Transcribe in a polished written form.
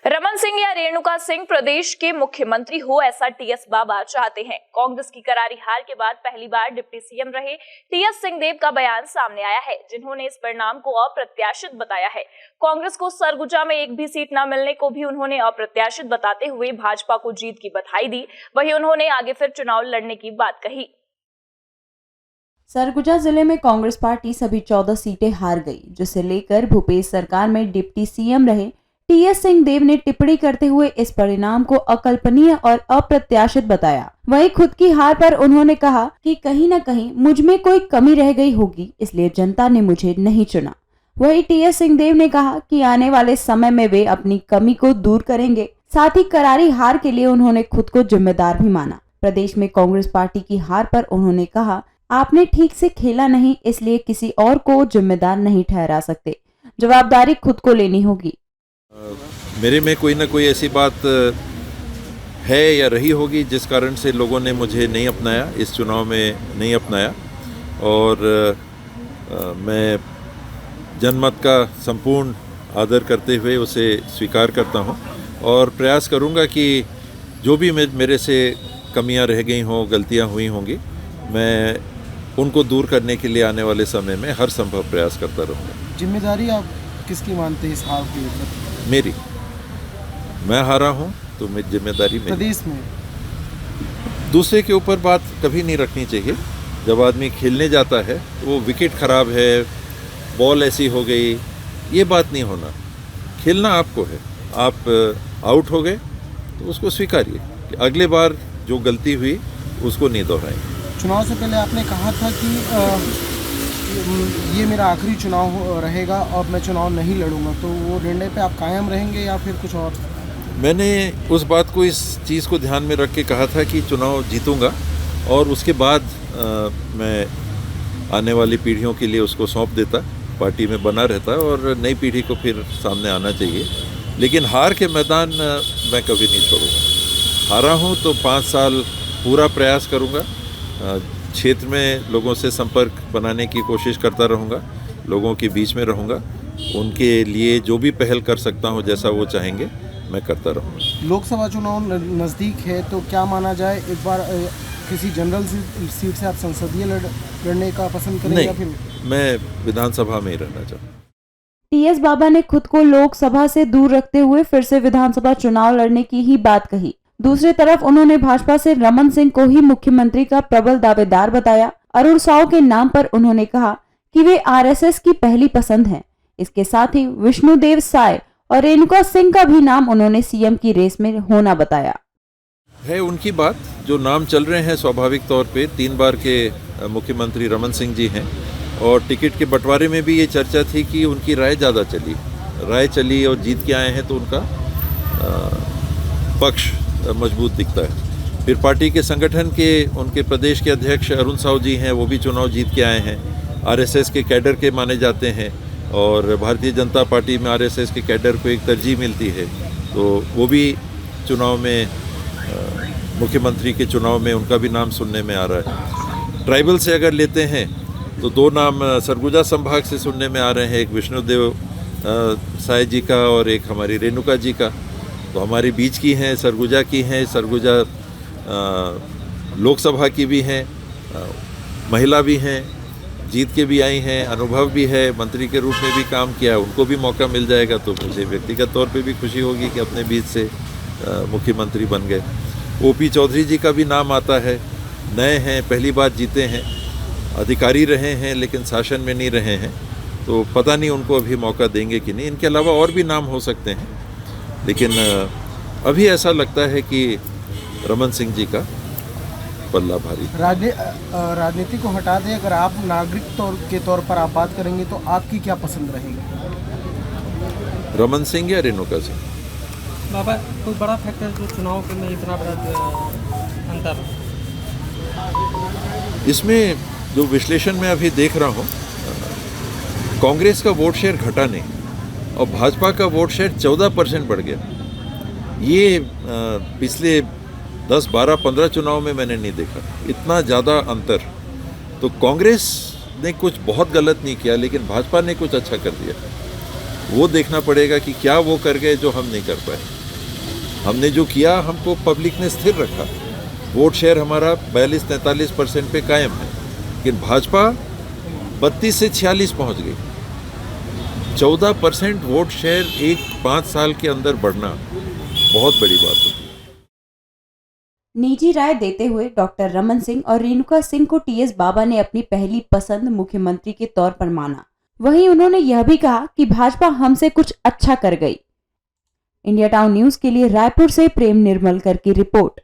रमन सिंह या रेणुका सिंह प्रदेश के मुख्यमंत्री हो, ऐसा टीएस बाबा चाहते हैं। कांग्रेस की करारी हार के बाद पहली बार डिप्टी सीएम रहे टीएस सिंहदेव का बयान सामने आया है, जिन्होंने इस परिणाम को अप्रत्याशित बताया है। कांग्रेस को सरगुजा में एक भी सीट न मिलने को भी उन्होंने अप्रत्याशित बताते हुए भाजपा को जीत की बधाई दी। वहीं उन्होंने आगे फिर चुनाव लड़ने की बात कही। सरगुजा जिले में कांग्रेस पार्टी सभी 14 सीटें हार गई, जिसे लेकर भूपेश सरकार में डिप्टी सीएम रहे टीएस सिंहदेव ने टिप्पणी करते हुए इस परिणाम को अकल्पनीय और अप्रत्याशित बताया। वहीं खुद की हार पर उन्होंने कहा कि कहीं न कहीं मुझ में कोई कमी रह गई होगी, इसलिए जनता ने मुझे नहीं चुना। वहीं टीएस सिंहदेव ने कहा कि आने वाले समय में वे अपनी कमी को दूर करेंगे। साथ ही करारी हार के लिए उन्होंने खुद को जिम्मेदार भी माना। प्रदेश में कांग्रेस पार्टी की हार पर उन्होंने कहा, आपने ठीक से खेला नहीं, इसलिए किसी और को जिम्मेदार नहीं ठहरा सकते, जवाबदारी खुद को लेनी होगी। मेरे में कोई ना कोई ऐसी बात है या रही होगी जिस कारण से लोगों ने मुझे नहीं अपनाया, इस चुनाव में नहीं अपनाया। और मैं जनमत का संपूर्ण आदर करते हुए उसे स्वीकार करता हूं और प्रयास करूंगा कि जो भी मेरे से कमियां रह गई हों, गलतियां हुई होंगी, मैं उनको दूर करने के लिए आने वाले समय में हर संभव प्रयास करता रहूँगा। जिम्मेदारी आप किसकी मानते हैं इस हार के ऊपर? मेरी। मैं हारा हूँ तो मेरी जिम्मेदारी मेरी। प्रदेश में दूसरे के ऊपर बात कभी नहीं रखनी चाहिए। जब आदमी खेलने जाता है तो वो विकेट खराब है, बॉल ऐसी हो गई, ये बात नहीं होना। खेलना आपको है, आप आउट हो गए तो उसको स्वीकारिए कि अगले बार जो गलती हुई उसको नहीं दोहराएंगे। चुनाव से पहले आपने कहा था कि ये मेरा आखिरी चुनाव रहेगा और मैं चुनाव नहीं लड़ूंगा, तो वो निर्णय पे आप कायम रहेंगे या फिर कुछ और? मैंने उस बात को, इस चीज़ को ध्यान में रख के कहा था कि चुनाव जीतूंगा और उसके बाद मैं आने वाली पीढ़ियों के लिए उसको सौंप देता, पार्टी में बना रहता और नई पीढ़ी को फिर सामने आना चाहिए। लेकिन हार के मैदान मैं कभी नहीं छोड़ूंगा। हारा हूँ तो 5 साल पूरा प्रयास करूँगा, क्षेत्र में लोगों से संपर्क बनाने की कोशिश करता रहूँगा, लोगों के बीच में रहूँगा, उनके लिए जो भी पहल कर सकता हूँ, जैसा वो चाहेंगे मैं करता रहूँगा। लोकसभा चुनाव नज़दीक है तो क्या माना जाए, एक बार किसी जनरल सीट से आप संसदीय लड़ने का पसंद करेंगे या फिर? मैं विधानसभा में ही रहना चाहूँ। टीएस बाबा ने खुद को लोकसभा से दूर रखते हुए फिर से विधानसभा चुनाव लड़ने की ही बात कही। दूसरी तरफ उन्होंने भाजपा से रमन सिंह को ही मुख्यमंत्री का प्रबल दावेदार बताया। अरुण साव के नाम पर उन्होंने कहा कि वे आरएसएस की पहली पसंद हैं। इसके साथ ही विष्णुदेव साय और रेणुका सिंह का भी नाम उन्होंने सीएम की रेस में होना बताया। है उनकी बात, जो नाम चल रहे हैं स्वाभाविक तौर पे 3 बार के मुख्यमंत्री रमन सिंह जी हैं और टिकट के बंटवारे में भी ये चर्चा थी कि उनकी राय ज़्यादा चली और जीत के आए हैं तो उनका पक्ष मजबूत दिखता है। फिर पार्टी के संगठन के उनके प्रदेश के अध्यक्ष अरुण साव जी हैं, वो भी चुनाव जीत के आए हैं, आरएसएस के कैडर के माने जाते हैं और भारतीय जनता पार्टी में आरएसएस के कैडर को एक तरजीह मिलती है, तो वो भी चुनाव में मुख्यमंत्री के चुनाव में उनका भी नाम सुनने में आ रहा है। ट्राइबल से अगर लेते हैं तो 2 नाम सरगुजा संभाग से सुनने में आ रहे हैं, एक विष्णुदेव साय जी का और एक हमारी रेणुका जी का। तो हमारे बीच की हैं, सरगुजा की हैं, सरगुजा लोकसभा की भी हैं, महिला भी हैं, जीत के भी आई हैं, अनुभव भी है, मंत्री के रूप में भी काम किया, उनको भी मौका मिल जाएगा तो मुझे व्यक्तिगत तौर पे भी खुशी होगी कि अपने बीच से मुख्यमंत्री बन गए। ओपी चौधरी जी का भी नाम आता है, नए हैं, पहली बार जीते हैं, अधिकारी रहे हैं लेकिन शासन में नहीं रहे हैं, तो पता नहीं उनको अभी मौका देंगे कि नहीं। इनके अलावा और भी नाम हो सकते हैं, लेकिन अभी ऐसा लगता है कि रमन सिंह जी का पल्ला भारी। राजनीति को हटा दें, अगर आप नागरिक के तौर पर आप बात करेंगे तो आपकी क्या पसंद रहेगी? रमन सिंह या रेणुका सिंह? बाबा, कोई बड़ा फैक्टर जो चुनाव के में इतना बड़ा अंतर? इसमें जो विश्लेषण मैं अभी देख रहा हूँ, कांग्रेस का वोट शेयर घटा नहीं और भाजपा का वोट शेयर 14% बढ़ गया। ये पिछले 10, 12, 15 चुनाव में मैंने नहीं देखा इतना ज़्यादा अंतर। तो कांग्रेस ने कुछ बहुत गलत नहीं किया, लेकिन भाजपा ने कुछ अच्छा कर दिया। वो देखना पड़ेगा कि क्या वो कर गए जो हम नहीं कर पाए। हमने जो किया, हमको पब्लिक ने स्थिर रखा। वोट शेयर हमारा 42-43% पे कायम है, लेकिन भाजपा 32 से 46 पहुंच गई। 14% वोट शेयर 5 साल के अंदर बढ़ना बहुत बड़ी बात होती है। निजी राय देते हुए डॉक्टर रमन सिंह और रेणुका सिंह को टीएस बाबा ने अपनी पहली पसंद मुख्यमंत्री के तौर पर माना। वहीं उन्होंने यह भी कहा कि भाजपा हमसे कुछ अच्छा कर गई। इंडिया टाउन न्यूज के लिए रायपुर से प्रेम निर्मलकर की रिपोर्ट।